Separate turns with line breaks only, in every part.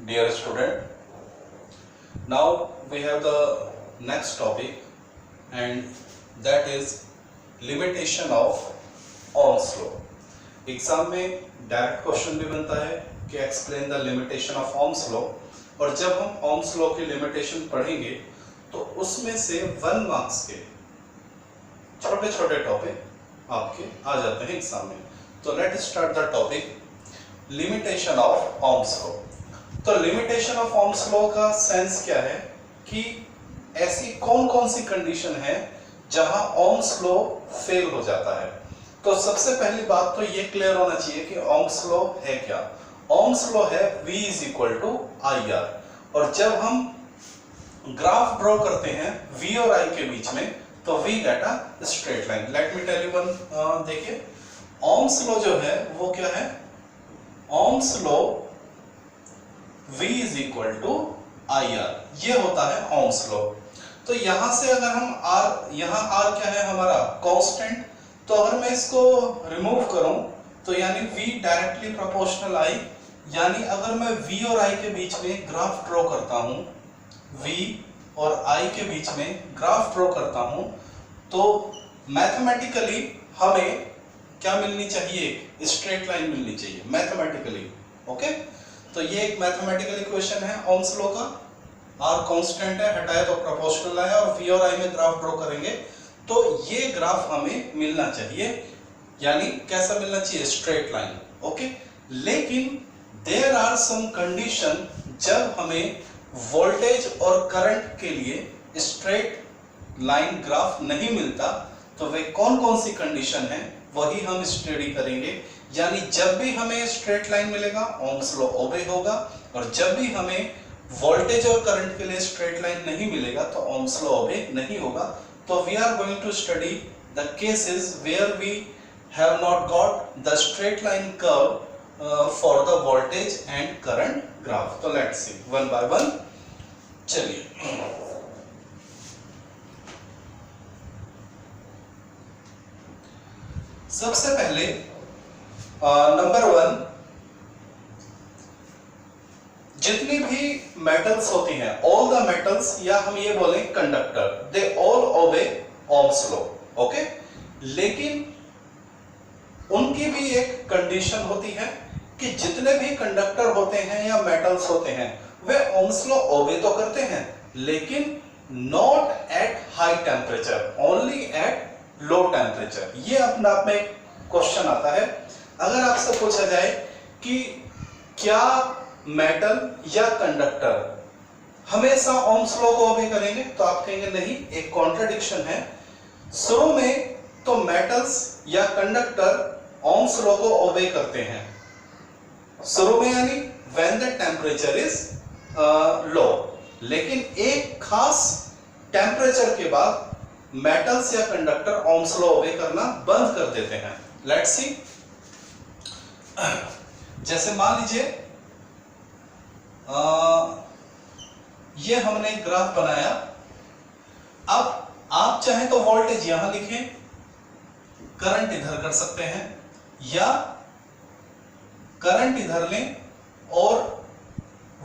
Dear student, now we have the next topic and that is limitation of Ohm's law. Exam में direct question भी बनता है कि explain the limitation of Ohm's law, और जब हम Ohm's law की लिमिटेशन पढ़ेंगे तो उसमें से 1 मार्क्स के छोटे छोटे टॉपिक आपके आ जाते हैं एग्जाम में। तो let start the topic limitation of Ohm's law। तो लिमिटेशन ऑफ Ohm's law का सेंस क्या है कि ऐसी कौन कौन सी कंडीशन है जहां Ohm's law फेल हो जाता है। तो सबसे पहली बात तो ये क्लियर होना चाहिए कि Ohm's law है क्या। Ohm's law है V is equal to IR, और जब हम ग्राफ ड्रॉ करते हैं V और I के बीच में तो V get a straight line. Let me tell you one, देखिए Ohm's law जो है वो क्या है, Ohm's law V is equal to IR, ये होता है Ohm's law। तो यहां से अगर हम R, यहाँ R क्या है हमारा कांस्टेंट, तो अगर मैं इसको रिमूव करूं तो यानी V डायरेक्टली प्रोपोर्शनल I, यानी अगर मैं V और I के बीच में ग्राफ ड्रॉ करता हूं, V और I के बीच में ग्राफ ड्रॉ करता हूं, तो मैथमेटिकली हमें क्या मिलनी चाहिए, स्ट्रेट लाइन मिलनी चाहिए मैथमेटिकली। ओके, तो ये एक मैथमेटिकल इक्वेशन है Ohm's law का। R कांस्टेंट है, हटाए तो प्रोपोर्शनल आया, और V और I में ग्राफ ड्रॉ करेंगे तो ये ग्राफ हमें मिलना चाहिए, यानी कैसा मिलना चाहिए, स्ट्रेट लाइन। ओके, लेकिन देयर आर सम कंडीशन, जब हमें वोल्टेज और करंट के लिए स्ट्रेट लाइन ग्राफ नहीं मिलता तो वे कौन कौन सी कंडीशन है वही हम स्टडी करेंगे। यानी जब भी हमें स्ट्रेट लाइन मिलेगा Ohm's law ओबे होगा, और जब भी हमें वोल्टेज और करंट के लिए स्ट्रेट लाइन नहीं मिलेगा तो Ohm's law ओबे नहीं होगा। तो we are going to study the cases where we have not got the straight line curve for the voltage and current graph. तो let's see one by one. चलिए, सबसे पहले नंबर 1, जितनी भी मेटल्स होती हैं, ऑल द मेटल्स, या हम ये बोले कंडक्टर, दे ऑल ओबे Ohm's law। ओके, लेकिन उनकी भी एक कंडीशन होती है कि जितने भी कंडक्टर होते हैं या मेटल्स होते हैं वे Ohm's law ओबे तो करते हैं, लेकिन not at high temperature, only at low temperature. ये अपने आप में एक क्वेश्चन आता है। अगर आपसे पूछा जाए कि क्या मेटल या कंडक्टर हमेशा Ohm's law को ओबे करेंगे, तो आप कहेंगे नहीं, एक कॉन्ट्रडिक्शन है। शुरू में तो मेटल्स या कंडक्टर Ohm's law को ओबे करते हैं शुरू में, यानी when the temperature is low, लेकिन एक खास टेम्परेचर के बाद मेटल्स या कंडक्टर Ohm's law ओबे करना बंद कर देते हैं। लेट्स सी, जैसे मान लीजिए ये हमने एक ग्राफ बनाया। अब आप चाहें तो वोल्टेज यहां लिखें, करंट इधर कर सकते हैं, या करंट इधर लें और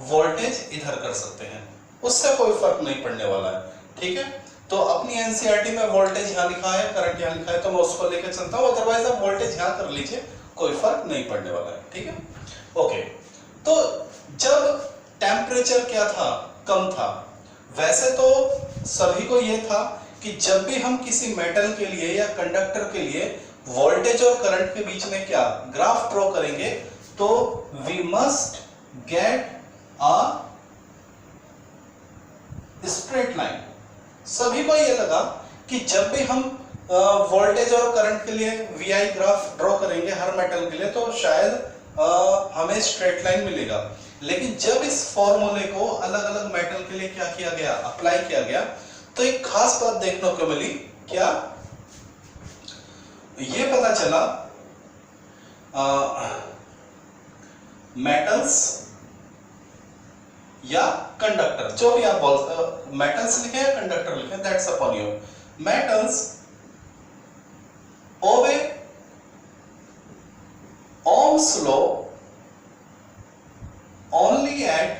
वोल्टेज इधर कर सकते हैं, उससे कोई फर्क नहीं पड़ने वाला है। ठीक है, तो अपनी एनसीईआरटी में वोल्टेज यहां लिखा है, करंट यहां लिखा है, तो मैं उसको लेकर चलता हूं, अदरवाइज आप वोल्टेज यहां कर लीजिए, कोई फर्क नहीं पड़ने वाला है। ठीक है, ओके। तो जब टेम्परेचर क्या था, कम था, वैसे तो सभी को यह था कि जब भी हम किसी मेटल के लिए या कंडक्टर के लिए वोल्टेज और करंट के बीच में क्या ग्राफ ड्रॉ करेंगे तो we must get a straight line. सभी को यह लगा कि जब भी हम वोल्टेज और करंट के लिए VI ग्राफ ड्रॉ करेंगे हर मेटल के लिए तो शायद हमें स्ट्रेट लाइन मिलेगा। लेकिन जब इस फॉर्मूले को अलग अलग मेटल के लिए क्या किया गया, अप्लाई किया गया, तो एक खास बात देखने को मिली। क्या ये पता चला, मेटल्स या कंडक्टर, जो भी आप बोलते, मेटल्स लिखे या कंडक्टर लिखे, दैट्स अपॉन यू, मेटल्स ओबे Ohm's law only at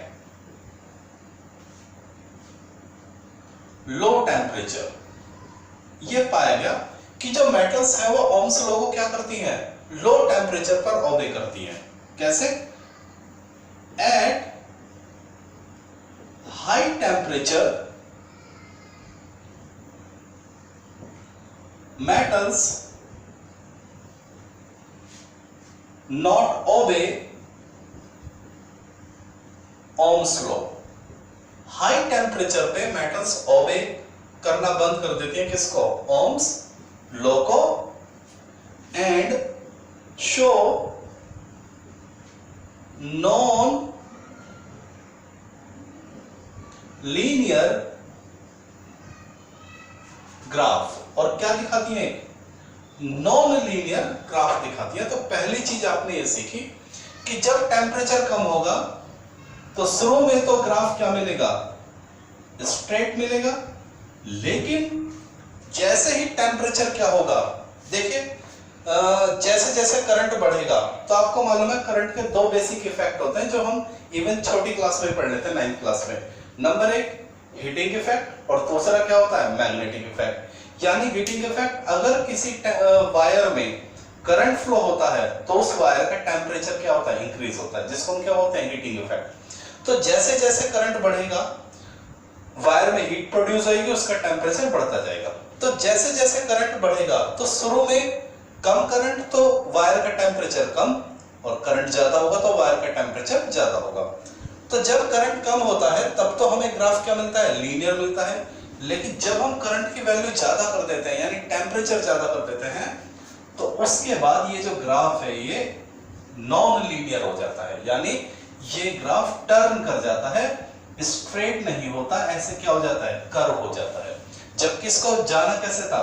temperature ये पाया गया कि जो मेटल्स है वो ओम्स लॉ को क्या करती हैं, लो टेम्परेचर पर ओबे करती हैं। कैसे? At high temperature metals not obey Ohm's law। High temperature पे मेटल्स ओबे करना बंद कर देती हैं किसको, ओम्स लॉ को, and show non linear graph. और क्या दिखाती है, नॉन लीनियर ग्राफ दिखाती है। तो पहली चीज आपने ये सीखी कि जब टेम्परेचर कम होगा तो शुरू में तो ग्राफ क्या मिलेगा, स्ट्रेट मिलेगा, लेकिन जैसे ही टेम्परेचर क्या होगा, देखिए जैसे जैसे करंट बढ़ेगा, तो आपको मालूम है करंट के दो बेसिक इफेक्ट होते हैं जो हम इवन छोटी क्लास में पढ़ लेते हैं, 9th क्लास में। नंबर एक हीटिंग इफेक्ट और दूसरा क्या होता है, मैग्नेटिक इफेक्ट। यानी हीटिंग इफेक्ट, अगर किसी वायर में करंट फ्लो होता है तो उस वायर का टेम्परेचर क्या होता है, इंक्रीज होता है, जिसको हम क्या बोलते हैं, हीटिंग इफेक्ट। तो जैसे जैसे करंट बढ़ेगा वायर में हीट प्रोड्यूस होगी, उसका टेम्परेचर बढ़ता जाएगा। तो जैसे जैसे करंट बढ़ेगा तो शुरू में कम करंट तो वायर का टेम्परेचर कम, और करंट ज्यादा होगा तो वायर का टेम्परेचर ज्यादा होगा। तो जब करंट कम होता है तब तो हमें ग्राफ क्या मिलता है, लीनियर मिलता है। लेकिन जब हम करंट की वैल्यू ज्यादा कर देते हैं, यानी टेम्परेचर ज्यादा कर देते हैं, तो उसके बाद ये जो ग्राफ है ये नॉन लीनियर हो जाता है, यानी ये ग्राफ टर्न कर जाता है, स्ट्रेट नहीं होता, ऐसे क्या हो जाता है, कर्व हो जाता है। जबकि इसको जाना कैसे था,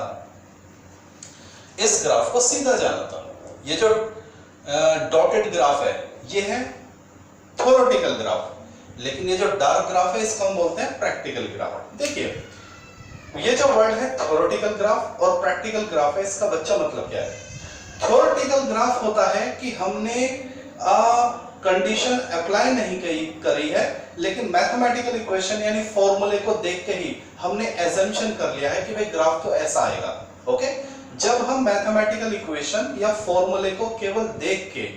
इस ग्राफ को सीधा जाना था। ये जो डॉटेड ग्राफ है ये है थ्योरेटिकल ग्राफ, लेकिन ये जो डार्क ग्राफ है इसको हम बोलते हैं प्रैक्टिकल ग्राफ। देखिए ये जो वर्ड है थ्योरेटिकल ग्राफ और प्रैक्टिकल ग्राफ है, इसका बच्चा मतलब क्या है। थ्योरेटिकल ग्राफ होता है कि हमने कंडीशन अप्लाई नहीं करी है, लेकिन मैथमेटिकल इक्वेशन यानी फॉर्मूले को देख के ही हमने एजम्पशन कर लिया है कि भाई ग्राफ तो ऐसा आएगा। ओके, जब हम मैथमेटिकल इक्वेशन या फॉर्मूले को केवल देख के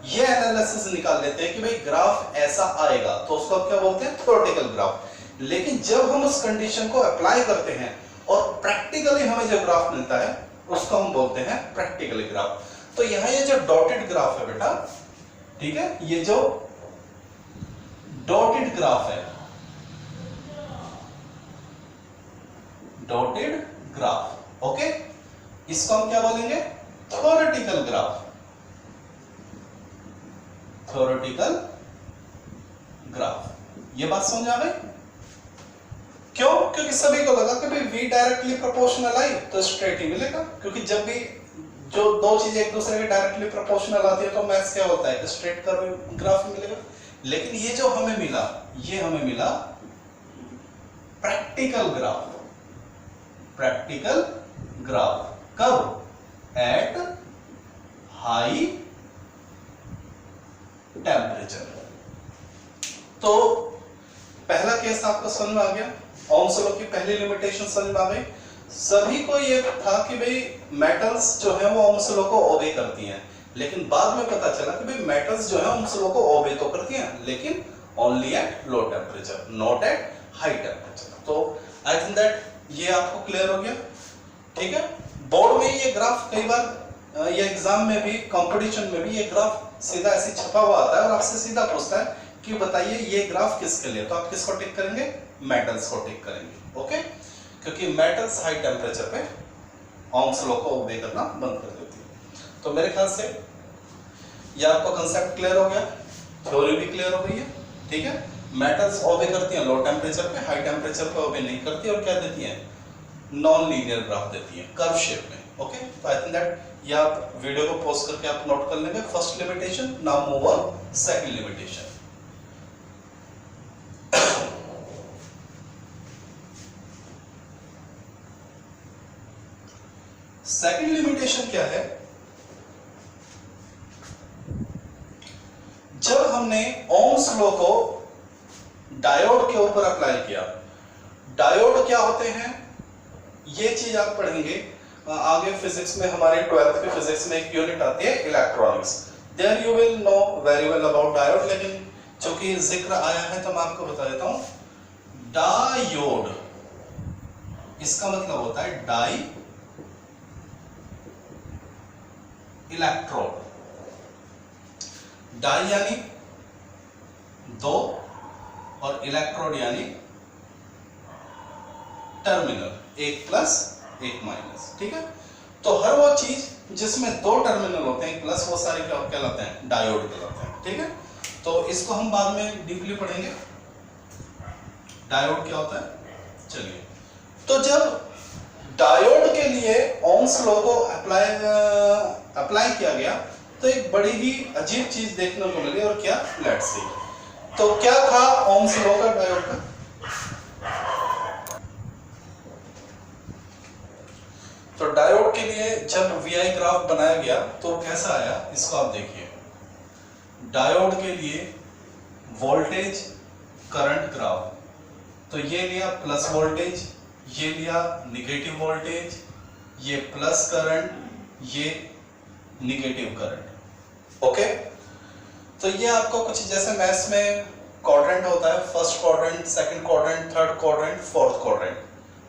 ये एनालिसिस निकाल लेते हैं कि भाई ग्राफ ऐसा आएगा, तो उसको क्या बोलते हैं, थ्योरेटिकल ग्राफ। लेकिन जब हम उस कंडीशन को अप्लाई करते हैं और प्रैक्टिकली हमें जो ग्राफ मिलता है उसको हम बोलते हैं प्रैक्टिकल ग्राफ। तो यहाँ ये जो डॉटेड ग्राफ है बेटा, ठीक है, ये जो डॉटेड ग्राफ है, डॉटेड ग्राफ, ओके, इसको हम क्या बोलेंगे, थ्योरेटिकल ग्राफ। थ्योरेटिकल ग्राफ, ये बात समझ आ गई? क्यों? क्योंकि सभी को लगा कि भाई v डायरेक्टली प्रोपोर्शनल आई तो स्ट्रेट ही मिलेगा, क्योंकि जब भी जो दो चीजें एक दूसरे के डायरेक्टली प्रोपोर्शनल आती है तो मैथ्स क्या होता है, स्ट्रेट कर्व ग्राफ मिलेगा। लेकिन ये जो हमें मिला, ये हमें मिला प्रैक्टिकल ग्राफ। प्रैक्टिकल ग्राफ कब, एट हाई टेम्परेचर। तो पहला केस आपको समझ में आ गया, ओम्स लॉ की पहली लिमिटेशन समझ में आ गई। सभी को ये था कि भाई मेटल्स जो है वो ओम्स लॉ को ओबे करती हैं, लेकिन बाद में पता चला कि भाई मेटल्स जो है ओम्स लॉ को ओबे तो करती हैं, लेकिन only at low temperature, not at high temperature. तो आई थिंक दैट ये आपको क्लियर हो गया, ठीक है। बोर्ड में ये ग्राफ कई बार ये एग्जाम में भी, कंपटीशन में भी ये ग्राफ सीधा ऐसे छपा हुआ आता है और आपसे सीधा पूछता है कि बताइए ये ग्राफ किसके लिए, तो आप किसको टिक करेंगे, मेटल्स को टिक करेंगे, ओके, क्योंकि मेटल्स हाई टेम्परेचर पे ओम्स लॉ को ओबे करना बंद कर देती है। तो मेरे ख्याल से ये आपको कंसेप्ट क्लियर हो गया, थ्योरी भी क्लियर हो गई है, ठीक है। मेटल्स ओबे करती हैं लो टेम्परेचर पे, हाई टेम्परेचर पे ओबे नहीं करती, और क्या देती हैं, नॉन लीनियर ग्राफ देती हैं कर्व शेप में, ओके। तो आई थिंक दैट ये आप वीडियो को पॉज करके आप नोट कर लेंगे first limitation. Now move on second limitation. Second limitation क्या है, जब हमने ओम्स लॉ को डायोड के ऊपर अप्लाई किया। डायोड क्या होते हैं, ये चीज आप पढ़ेंगे आगे फिजिक्स में, हमारे 12th के फिजिक्स में एक यूनिट आती है electronics, there you will know very well about diode. लेकिन चूंकि जिक्र आया है तो मैं आपको बता देता हूं, डायोड इसका मतलब होता है डाई इलेक्ट्रोड। डाई यानी दो और इलेक्ट्रोड यानी टर्मिनल, एक प्लस एक माइनस, ठीक है। तो हर वो चीज जिसमें दो टर्मिनल होते हैं प्लस, वो सारे क्या कहलाते हैं, डायोड कहलाते हैं, ठीक है। तो इसको हम बाद में डीपली पढ़ेंगे डायोड क्या होता है। चलिए, तो जब डायोड के लिए ओम्स लॉ को अप्लाई किया गया तो एक बड़ी ही अजीब चीज देखने को मिली, और क्या, लेट्स सी। तो क्या था ओम्स लॉ का डायोड का? तो डायोड के लिए जब वीआई ग्राफ बनाया गया तो कैसा आया, इसको आप देखिए। डायोड के लिए वोल्टेज करंट ग्राफ, तो ये लिया प्लस वोल्टेज, ये लिया निगेटिव वोल्टेज, ये प्लस करंट, ये निगेटिव करंट, ओके। तो ये आपको कुछ जैसे मैथ्स में क्वाड्रेंट होता है, first quadrant, second quadrant, third quadrant, fourth quadrant,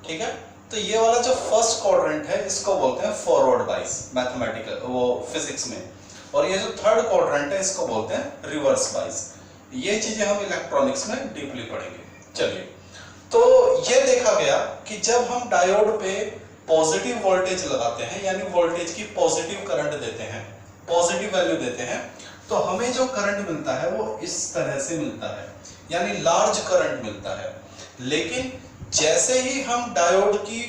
ठीक है। तो ये वाला जो फर्स्ट क्वाड्रेंट है इसको बोलते हैं फॉरवर्ड बाइस मैथमेटिकल वो फिजिक्स में, और ये जो थर्ड क्वाड्रेंट है इसको बोलते हैं रिवर्स बाइस। ये चीजें हम इलेक्ट्रॉनिक्स में डीपली पढ़ेंगे। चलिए, तो ये देखा गया कि जब हम डायोड पे पॉजिटिव वोल्टेज लगाते हैं, यानी वोल्टेज की पॉजिटिव करंट देते हैं, पॉजिटिव वैल्यू देते हैं, तो हमें जो करंट मिलता है वो इस तरह से मिलता है, यानी लार्ज करंट मिलता है। लेकिन जैसे ही हम डायोड की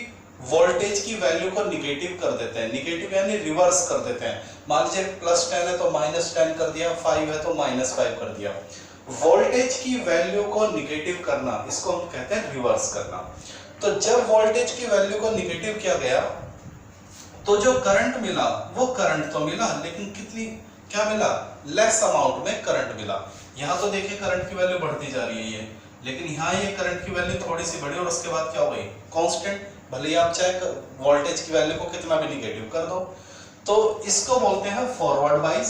वोल्टेज की वैल्यू को निगेटिव कर देते हैं, निगेटिव यानी रिवर्स कर देते हैं, मान लीजिए +10 है तो -10 कर दिया, 5 है तो -5 कर दिया, वोल्टेज की वैल्यू को निगेटिव करना, इसको हम कहते हैं रिवर्स करना। तो जब वोल्टेज की वैल्यू को निगेटिव किया गया तो जो करंट मिला वो करंट तो मिला, लेकिन कितनी, क्या मिला, लेस अमाउंट में करंट मिला। यहां तो देखिए करंट की वैल्यू बढ़ती जा रही है ये, लेकिन यहाँ ये करंट की वैल्यू थोड़ी सी बढ़ी और उसके बाद क्या हो गई, कांस्टेंट। भले ही आप चाहे वोल्टेज की वैल्यू को कितना भी निगेटिव कर दो। तो इसको बोलते हैं फॉरवर्ड बाइस,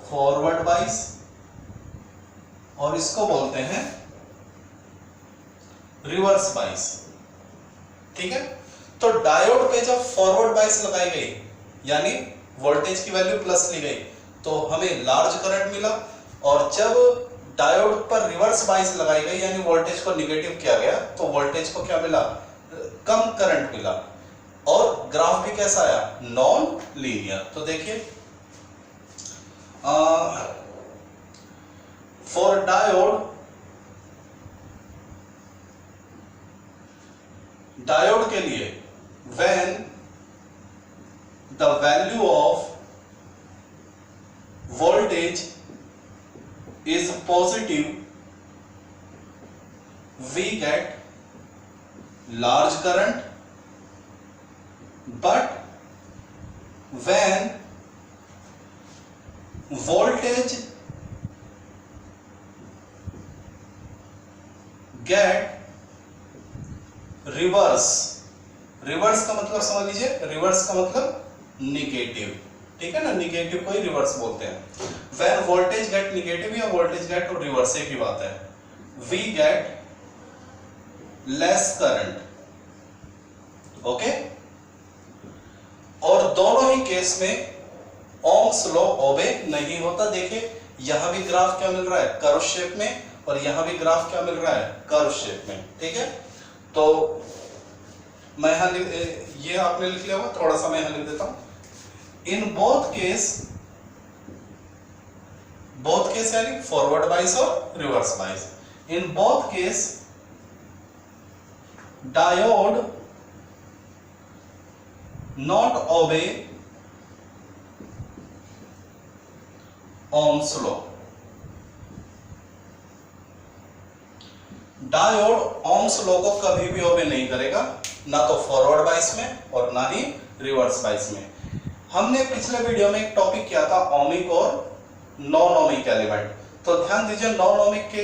फॉरवर्ड बाइस, और इसको बोलते हैं रिवर्स बाइस, ठीक है। तो डायोड पे जब फॉरवर्ड बाइस लगाई गई, यानी वोल्टेज की वैल्यू प्लस ली गई, तो हमें लार्ज करंट मिला, और जब डायोड पर रिवर्स बाइस लगाई गई यानी वोल्टेज को निगेटिव किया गया, तो वोल्टेज को क्या मिला, कम करंट मिला, और ग्राफ भी कैसा आया, नॉन लीनियर। तो देखिए, फॉर डायोड के लिए when the value of voltage is positive, we get large current, but when voltage get reverse, reverse का मतलब समझ लीजिए, रिवर्स का मतलब निगेटिव, ठीक है ना, निगेटिव को ही रिवर्स बोलते हैं। When voltage get negative या voltage get रिवर्स एक ही बात है, we get less current, okay. और दोनों ही केस में ओम्स लॉ ओबे नहीं होता। देखिए यहां भी ग्राफ क्या मिल रहा है, कर्व शेप में, और यहां भी ग्राफ क्या मिल रहा है, कर्व शेप में, ठीक है। तो मैं यहां ये आपने लिख लिया होगा, थोड़ा सा मैं यहां लिख देता हूं। इन बोथ केस यानी फॉरवर्ड बाइस और reverse bias, in both case diode not obey Ohm's law. Diode Ohm's law को कभी भी ओबे नहीं करेगा, ना तो फॉरवर्ड बाइस में और ना ही रिवर्स बाइस में। हमने पिछले वीडियो में एक टॉपिक किया था ओमिक और नॉन ओमिक एलिमेंट, तो ध्यान दीजिए नॉन ओमिक के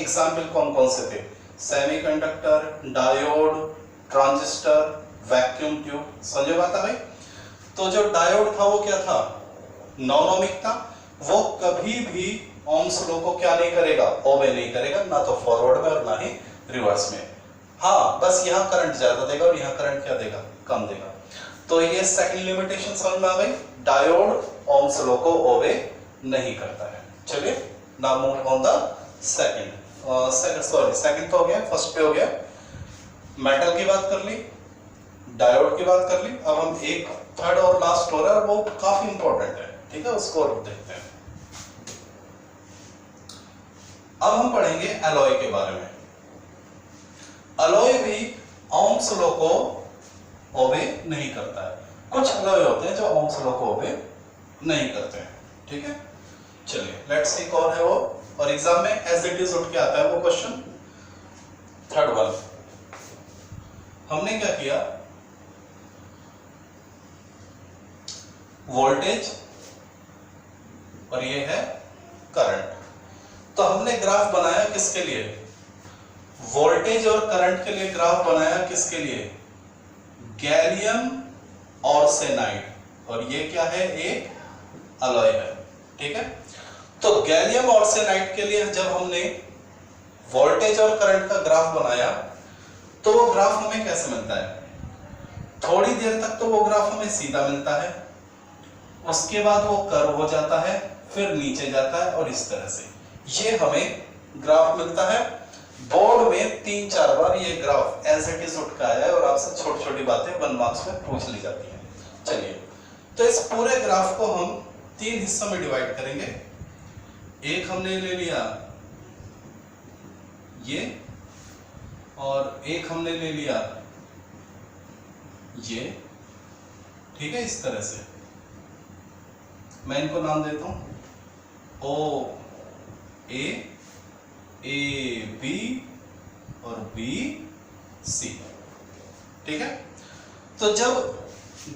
एग्जाम्पल कौन कौन से थे, semiconductor, diode, transistor, vacuum tube, समझे बात है भाई। तो जो डायोड था वो क्या था, नॉन ओमिक था, वो कभी भी ओम्स लॉ को क्या नहीं करेगा, ओबे नहीं करेगा, ना तो फॉरवर्ड में और ना ही रिवर्स में। हाँ बस यहाँ करंट ज्यादा देगा और यहाँ करंट क्या देगा, कम देगा। तो ये सेकंड लिमिटेशन समझ में आ गई, डायोड ओम्स लॉ को ओबे नहीं करता है। चलिए now move on the second तो हो गया, फर्स्ट पे हो गया, मेटल की बात कर ली, डायोड की बात कर ली। अब हम एक थर्ड और लास्ट हो रहा है और वो काफी इंपॉर्टेंट है, ठीक है, उसको देखते हैं। अब हम पढ़ेंगे एलॉय के बारे में। एलॉय भी ओम्स लॉ को ओबे नहीं करता है। कुछ एलॉय होते हैं जो ओम्स लॉ को ओबे नहीं करते हैं, ठीक है। चलिए लेट्स सी कौन है वो, और एग्जाम में एज इट इज उठ के आता है वो क्वेश्चन। थर्ड वन, हमने क्या किया, वोल्टेज और ये है करंट। तो हमने ग्राफ बनाया किसके लिए, वोल्टेज और करंट के लिए ग्राफ बनाया, किसके लिए, गैलियम आर्सेनाइड, और ये क्या है, एक अलॉय है, ठीक है। तो गैलियम आर्सेनाइड के लिए जब हमने वोल्टेज और करंट का ग्राफ बनाया तो वो ग्राफ हमें कैसे मिलता है, थोड़ी देर तक तो वो ग्राफ हमें सीधा मिलता है, उसके बाद वो कर्व हो जाता है, फिर नीचे जाता है, और इस तरह से ये हमें ग्राफ मिलता है। बोर्ड में 3-4 बार ये ग्राफ एज इट इज उठ के आया है और आपसे छोटी छोटी बातें 1 मार्क्स में पूछ ली जाती हैं। चलिए तो इस पूरे ग्राफ को हम 3 हिस्सों में डिवाइड करेंगे। एक हमने ले लिया ये, और एक हमने ले लिया ये, ठीक है, इस तरह से। मैं इनको नाम देता हूं ओ ए बी और बी सी, ठीक है। तो जब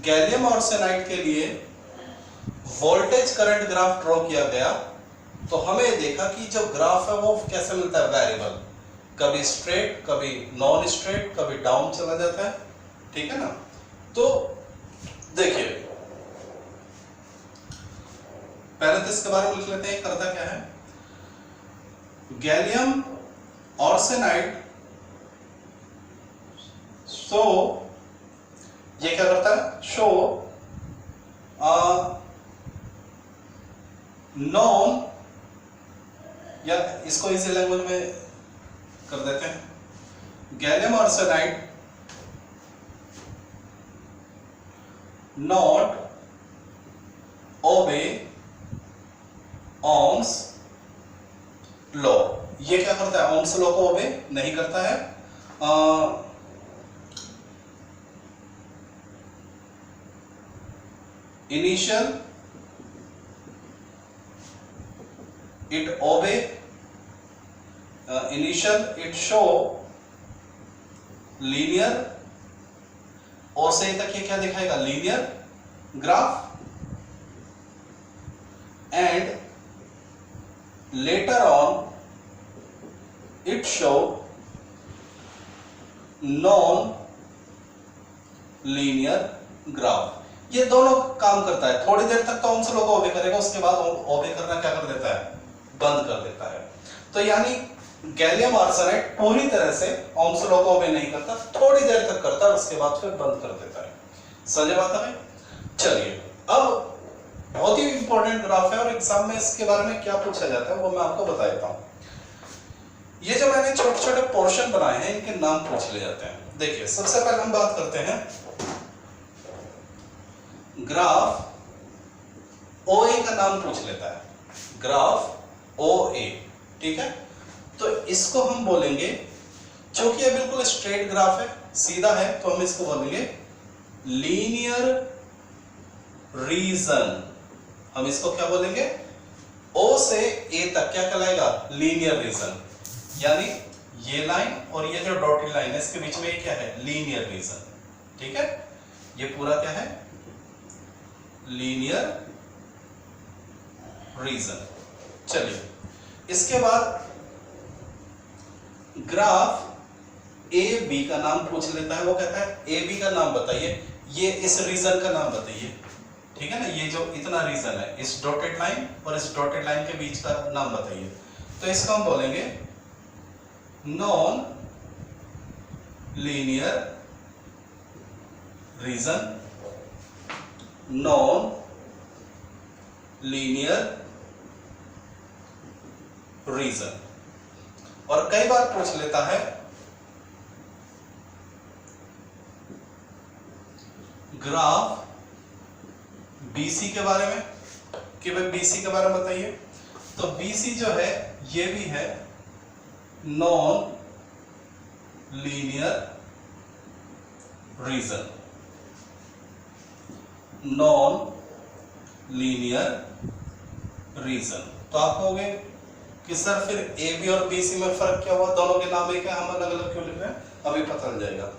गैलियम आर्सेनाइड के लिए वोल्टेज करंट ग्राफ ड्रॉ किया गया तो हमें देखा कि जो ग्राफ है वो कैसे मिलता है, वेरिएबल, कभी स्ट्रेट, कभी नॉन स्ट्रेट, कभी डाउन चला जाता है, ठीक है ना। तो देखिए पहले तो इसके बारे में लिख लेते हैं, करता क्या है, गैलियम आर्सेनाइड, सो ये क्या करता है, शो नॉन, या इसको इसी लैंग्वेज में कर देते हैं, gallium arsenide not obey Ohm's law. ये क्या करता है, ओम्स लॉ को ओबे नहीं करता है। Initial it obey, initial it show linear, और से तक ये क्या दिखाएगा, linear graph, and later on it show non linear graph। ये दोनों काम करता है, थोड़ी देर तक तो ओम्स लॉ को ओबे करेगा, उसके बाद ओबे करना क्या कर देता है, बंद कर देता है। तो यानी गैलियम आर्सेनाइड पूरी तरह से ओम्स लॉ को ओबे नहीं करता, थोड़ी देर तक करता है, उसके बाद फिर बंद कर देता है। समझे बात है। चलिए अब बहुत ही इंपॉर्टेंट ग्राफ है और एग्जाम में इसके बारे में क्या पूछा जाता है वो मैं आपको बता देता हूं। ये जो मैंने छोटे छोटे पोर्शन बनाए हैं इनके नाम पूछ ले जाते हैं। देखिए सबसे पहले हम बात करते हैं ग्राफ OA का नाम पूछ लेता है, ग्राफ OA, ठीक है। तो इसको हम बोलेंगे, क्योंकि ये बिल्कुल स्ट्रेट ग्राफ है, सीधा है, तो हम इसको बोलेंगे लीनियर रीजन। हम इसको क्या बोलेंगे, O से A तक क्या कहलाएगा, लीनियर रीजन। यानी ये लाइन और ये जो डॉटेड लाइन है इसके बीच में ये क्या है, लीनियर रीजन, ठीक है। ये पूरा क्या है, लीनियर रीजन। चलिए इसके बाद ग्राफ ए बी का नाम पूछ लेता है, वो कहता है ए बी का नाम बताइए, ये इस रीजन का नाम बताइए, ठीक है ना, ये जो इतना रीजन है, इस डॉटेड लाइन और इस डॉटेड लाइन के बीच का नाम बताइए। तो इसका हम बोलेंगे non linear region, non linear region. और कई बार पूछ लेता है ग्राफ बीसी के बारे में, कि भाई बीसी के बारे में बताइए। तो बीसी जो है ये भी है non linear region, non linear region. तो आप कहोगे कि सर फिर ए बी और बी सी में फर्क क्या हुआ, दोनों के नाम एक है, हम अलग अलग क्यों लिख रहे हैं, अभी पता चल जाएगा।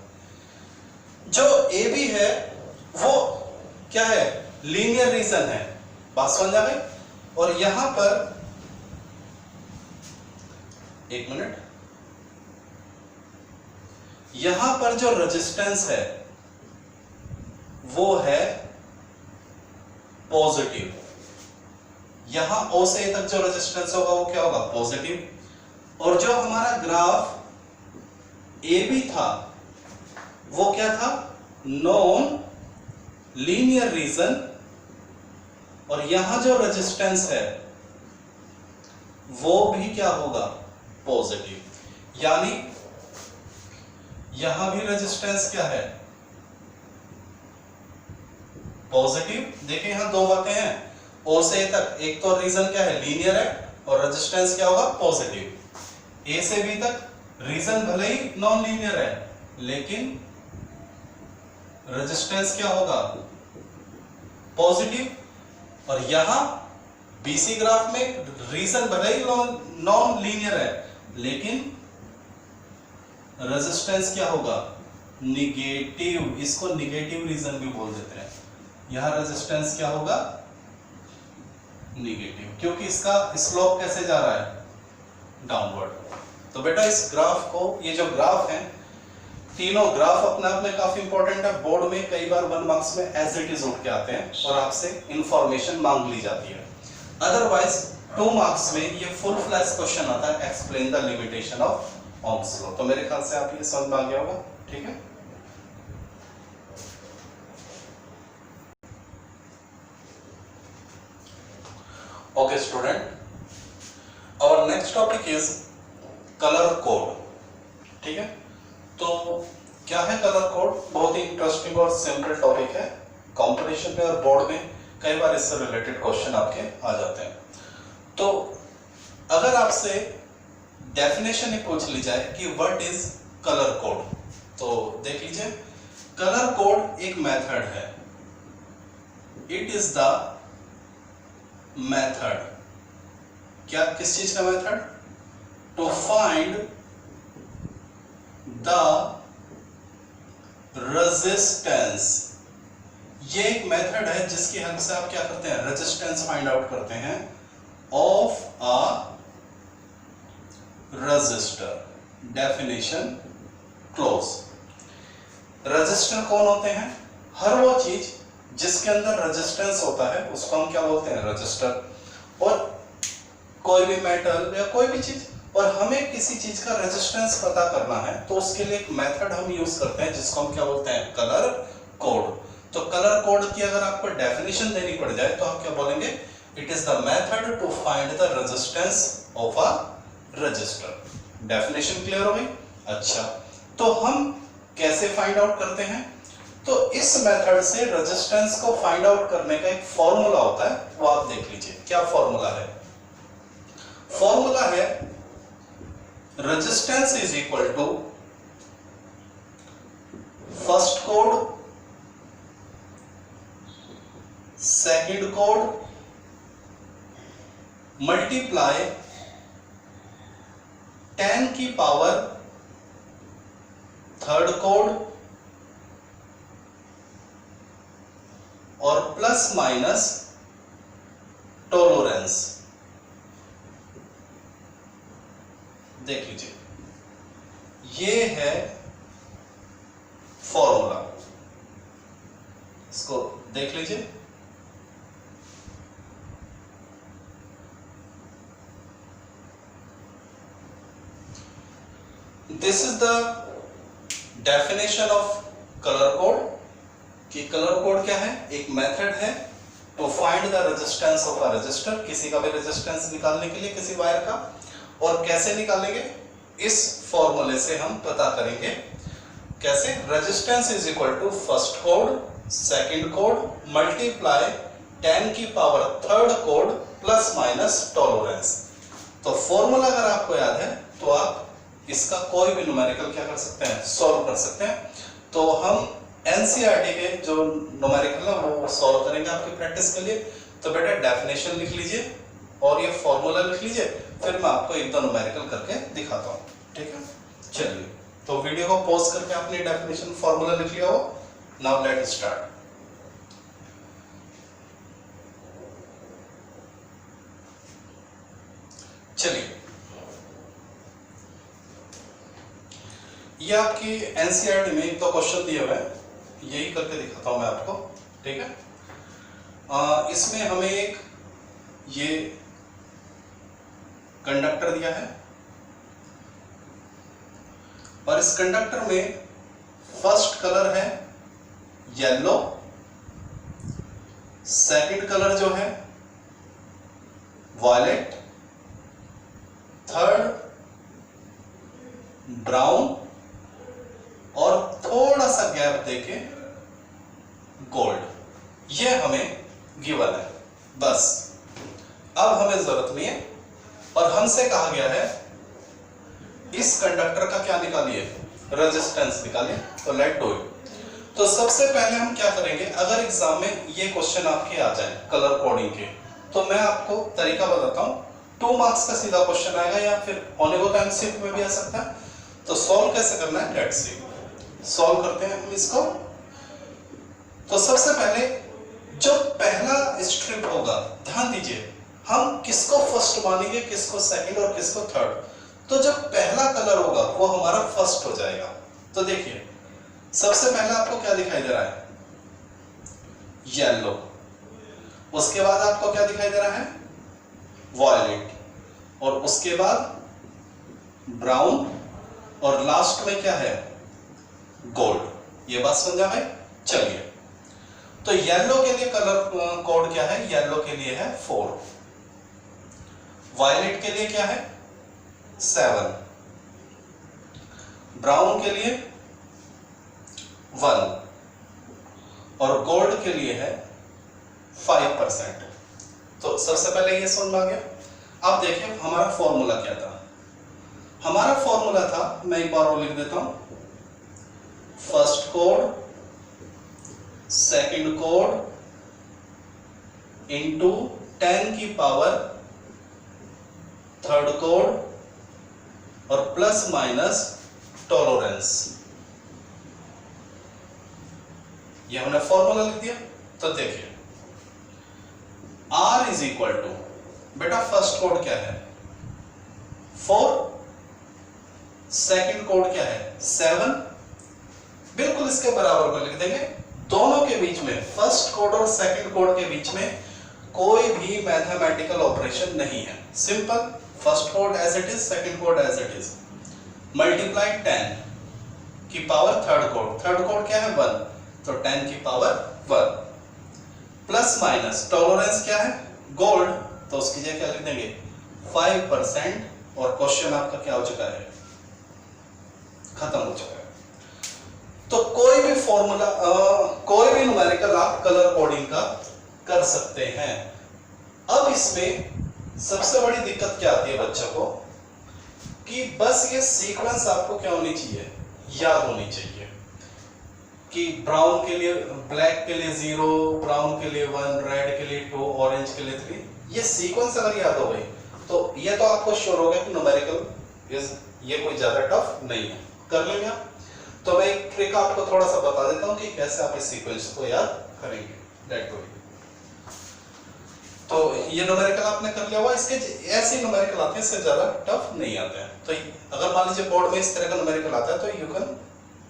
जो ए बी है वो क्या है, लीनियर रीजन है, बात समझ आ गई। और यहां पर एक मिनट, यहां पर जो रेजिस्टेंस है वो है पॉजिटिव, यहां ओ से ए तक जो रेजिस्टेंस होगा वो क्या होगा, पॉजिटिव। और जो हमारा ग्राफ ए बी था वो क्या था, नॉन लीनियर रीजन, और यहां जो रेजिस्टेंस है वो भी क्या होगा, पॉजिटिव। यानी यहां भी रेजिस्टेंस क्या है, पॉजिटिव। देखिए यहां दो बातें हैं, ओ से ए तक एक तो रीजन क्या है, लीनियर है, और रेजिस्टेंस क्या होगा, पॉजिटिव। ए से बी तक रीजन भले ही नॉन लीनियर है लेकिन रेजिस्टेंस क्या होगा, पॉजिटिव। और यहां बीसी ग्राफ में रीजन भले ही नॉन लीनियर है लेकिन रेजिस्टेंस क्या होगा, निगेटिव। इसको निगेटिव रीजन भी बोल देते हैं। यहां रेजिस्टेंस क्या होगा, निगेटिव, क्योंकि इसका स्लोप कैसे जा रहा है, डाउनवर्ड। तो बेटा इस ग्राफ को, ये जो ग्राफ है, तीनों ग्राफ अपने आप में काफी इंपॉर्टेंट है। बोर्ड में कई बार 1 मार्क्स में एज इट इज उठ के आते हैं और आपसे इंफॉर्मेशन मांग ली जाती है। अदरवाइज 2 मार्क्स में ये फुल फ्लैश क्वेश्चन आता है, explain the limitation of Ohm's law. तो मेरे ख्याल से आप ये समझ में आ गया होगा, ठीक है। Okay student, our next topic is color code, ठीक है। तो क्या है कलर कोड, बहुत ही इंटरेस्टिंग और सिंपल टॉपिक है। कंपटीशन में और बोर्ड में कई बार इससे रिलेटेड क्वेश्चन आपके आ जाते हैं। तो अगर आपसे डेफिनेशन ही पूछ ली जाए कि व्हाट इज कलर कोड, तो देख लीजिए, कलर कोड एक मेथड है, इट इज द मेथड, क्या, किस चीज का method, to find the resistance. ये एक मेथड है जिसकी हेल्प से आप क्या करते हैं, रेजिस्टेंस फाइंड आउट करते हैं of a resistor. Definition close. Register कौन होते हैं, हर वो चीज जिसके अंदर रेजिस्टेंस होता है उसको हम क्या बोलते हैं, रजिस्टर। और कोई भी मेटल या कोई भी चीज, और हमें किसी चीज का रेजिस्टेंस पता करना है तो उसके लिए एक मेथड हम यूज करते हैं जिसको हम क्या बोलते हैं, कलर कोड। तो कलर कोड की अगर आपको डेफिनेशन देनी पड़ जाए तो आप क्या बोलेंगे, it is the method to find the resistance of a resistor. Definition clear हो गई। अच्छा, तो हम कैसे फाइंड आउट करते हैं, तो इस मेथड से रेजिस्टेंस को फाइंड आउट करने का एक फॉर्मूला होता है, वो आप देख लीजिए। क्या फॉर्मूला है, फॉर्मूला है resistance is equal to first code, second code multiply 10 की पावर थर्ड कोड और प्लस माइनस टॉलरेंस। देख लीजिए, ये है फॉर्मूला, इसको देख लीजिए। This is the definition of colour code, कि कलर कोड क्या है, एक मेथड है to find the resistance of a resistor, किसी का भी रेजिस्टेंस निकालने के लिए किसी वायर का। और कैसे निकालेंगे, इस फॉर्मूले से हम पता करेंगे कैसे, resistance is equal to first code second code multiply 10 की power third code plus minus tolerance. तो फॉर्मूला अगर आपको याद है तो आप इसका कोई भी न्यूमेरिकल क्या कर सकते हैं, सॉल्व कर सकते हैं। तो हम एनसीईआरटी के जो न्यूमेरिकल है वो सॉल्व करेंगे आपकी प्रैक्टिस के लिए। तो बेटा डेफिनेशन लिख लीजिए और ये फॉर्मूला लिख लीजिए, फिर मैं आपको एक दो न्यूमेरिकल करके दिखाता हूँ, ठीक है। चलिए, तो वीडियो को पॉज करके आपने डेफिनेशन फॉर्मूला लिख लिया हो। Now let start. चलिए, ये आपकी एनसीईआरटी में एक तो क्वेश्चन दिया हुआ है, यही करके दिखाता हूं मैं आपको, ठीक है। इसमें हमें एक ये कंडक्टर दिया है और इस कंडक्टर में फर्स्ट कलर है येलो, सेकंड कलर जो है वॉयलेट, थर्ड ब्राउन और थोड़ा सा गैप देके गोल्ड। ये हमें गिवन है, बस अब हमें जरूरत नहीं है। और हमसे कहा गया है इस कंडक्टर का क्या निकालिए, रेजिस्टेंस निकालिए। तो लेट डू इट। तो सबसे पहले हम क्या करेंगे, अगर एग्जाम में ये क्वेश्चन आपके आ जाए कलर कोडिंग के, तो मैं आपको तरीका बताता हूं। 2 मार्क्स का सीधा क्वेश्चन आएगा या फिर होने को तो एमसीक्यू में भी आ सकता है। तो सॉल्व कैसे करना है, लेट्स सी। सॉल्व करते हैं हम इसको। तो सबसे पहले जो पहला स्ट्रिप होगा, ध्यान दीजिए, हम किसको फर्स्ट मानेंगे, किसको सेकंड और किसको थर्ड। तो जो पहला कलर होगा वो हमारा फर्स्ट हो जाएगा। तो देखिए, सबसे पहले आपको क्या दिखाई दे रहा है, येलो। उसके बाद आपको क्या दिखाई दे रहा है, वॉयलेट। और उसके बाद ब्राउन और लास्ट में क्या है, गोल्ड। ये बात समझा भाई। चलिए, तो येलो के लिए कलर कोड क्या है, येलो के लिए है 4, वायलेट के लिए क्या है 7, ब्राउन के लिए 1 और गोल्ड के लिए है 5%। तो सबसे पहले ये समझ में आ गया। अब देखिए हमारा फॉर्मूला क्या था, हमारा फॉर्मूला था, मैं एक बार और लिख देता हूं, first code second code into 10 की पावर थर्ड कोड और प्लस माइनस टॉलरेंस। ये हमने फॉर्मूला लिख दिया। तो देखिए R इज इक्वल टू, बेटा फर्स्ट कोड क्या है 4, सेकंड कोड क्या है 7, बिल्कुल इसके बराबर में लिख देंगे। दोनों के बीच में, फर्स्ट कोड और सेकंड कोड के बीच में कोई भी मैथमेटिकल ऑपरेशन नहीं है, simple. First code as it is, second code as it is, multiply 10 की पावर थर्ड कोड क्या है 1, तो 10 की पावर 1 प्लस माइनस टॉलरेंस क्या है गोल्ड, तो उसकी जगह क्या लिख देंगे 5%। और क्वेश्चन आपका क्या हो चुका है, खत्म हो चुका है। तो कोई भी फॉर्मूला, कोई भी न्यूमेरिकल आप कलर कोडिंग का कर सकते हैं। अब इसमें सबसे बड़ी दिक्कत क्या आती है बच्चों को, कि बस ये सीक्वेंस आपको क्या होनी चाहिए, याद होनी चाहिए, कि ब्राउन के लिए, ब्लैक के लिए 0, ब्राउन के लिए 1, रेड के लिए 2, ऑरेंज के लिए 3। ये सीक्वेंस अगर याद हो गई तो ये तो आपको श्योर हो गया कि न्यूमेरिकल ये कोई ज्यादा टफ नहीं है, कर लेंगे आप। तो मैं एक ट्रिक आपको थोड़ा सा बता देता हूं कि कैसे आप इस सीक्वेंस को याद करेंगे। Let go. तो ये न्यूमेरिकल आपने कर लिया हुआ, इसके ऐसे न्यूमेरिकल आते हैं, इससे ज्यादा टफ नहीं आते हैं। तो अगर मान लीजिए बोर्ड में इस तरह का न्यूमेरिकल आता है तो you can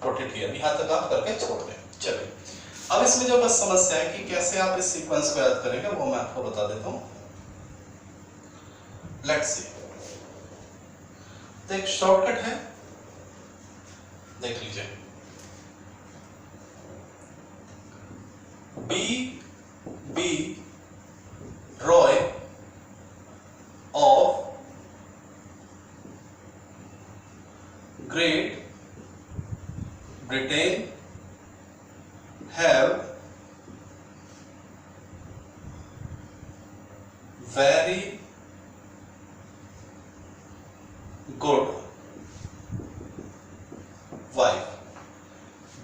put it here, यहां तक आप करके छोड़ दें। चलिए अब इसमें जो बस समस्या है कि कैसे आप इस सीक्वेंस को याद करेंगे वो मैं आपको बता देता हूं। लेट्स सी, तो एक शॉर्टकट है, देख लीजिए। B Roy of Great Britain have very good wife.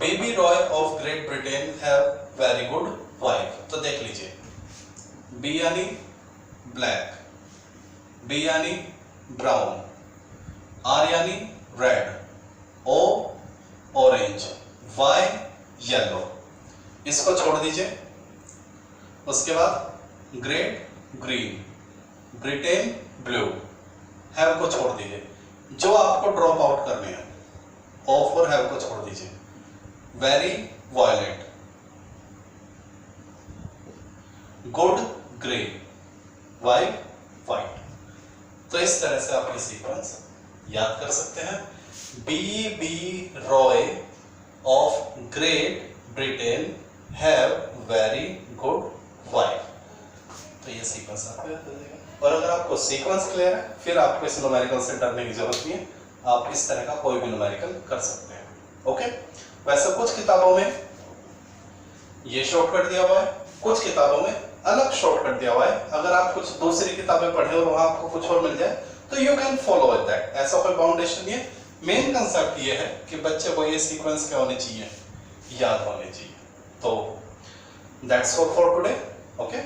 Baby Roy of Great Britain have very good wife. तो देख लीजिए, बी यानी ब्लैक, बी यानी ब्राउन, आर यानी red, O orange, Y yellow, इसको छोड़ दीजिए। उसके बाद Great green, Britain blue, have को छोड़ दीजिए। जो आपको ड्रॉप आउट करने हैं, ऑफ और हैव को छोड़ दीजिए। Very violet, good grey, white white. तो इस तरह से आप ये सीक्वेंस याद कर सकते हैं। B Roy of Great Britain have very good wife. तो ये सीक्वेंस आपको याद हो जाएगा। और अगर आपको सीक्वेंस क्लियर है, फिर आपको इस न्यूमेरिकल से डरने की जरूरत नहीं है, आप इस तरह का कोई भी न्यूमेरिकल कर सकते हैं। ओके, वैसे कुछ किताबों में ये शॉर्टकट दिया हुआ है, कुछ किताबों में अलग शॉर्टकट दिया हुआ है। अगर आप कुछ दूसरी किताबें पढ़े और वहां आपको कुछ और मिल जाए तो you can follow with that, ऐसा कोई बाउंडेशन नहीं है। मेन कंसेप्ट ये है कि बच्चे को ये सीक्वेंस क्या होने चाहिए, याद होने चाहिए। तो that's all for today. Okay.